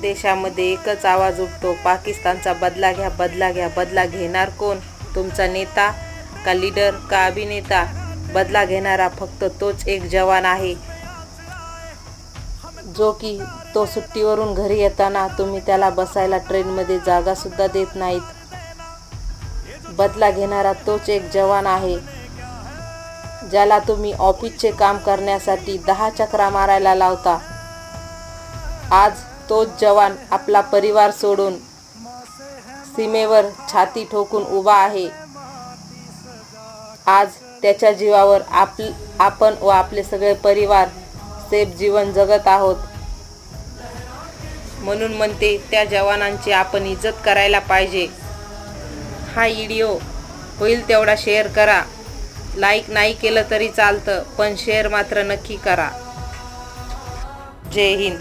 देशामध्ये एकच आवाज उठतो, पाकिस्तानचा बदला घ्या, बदला घ्या. बदला घेणार कोण? तुमचा नेता का लीडर का अभिनेता? बदला घेणारा फक्त तोच एक जवान आहे, जो की तो सुट्टीवरून घरी येताना तुम्ही त्याला बसायला ट्रेनमध्ये जागासुद्धा देत नाहीत. बदला घेणारा तोच एक जवान आहे, ज्याला तुम्ही ऑफिसचे काम करण्यासाठी 10 चकरा मारायला लावता. आज तोच जवान आपला परिवार सोडून सीमेवर छाती ठोकून उभा आहे. आज त्याच्या जीवावर आपण व आपले सगळे परिवार सेफ जीवन जगत आहोत. म्हणून म्हणते, त्या जवानांची आपण इज्जत करायला पाहिजे. हा व्हिडिओ होईल तेवढा शेअर करा. लाईक नाही केलं तरी चालतं, पण शेअर मात्र नक्की करा. जय हिंद.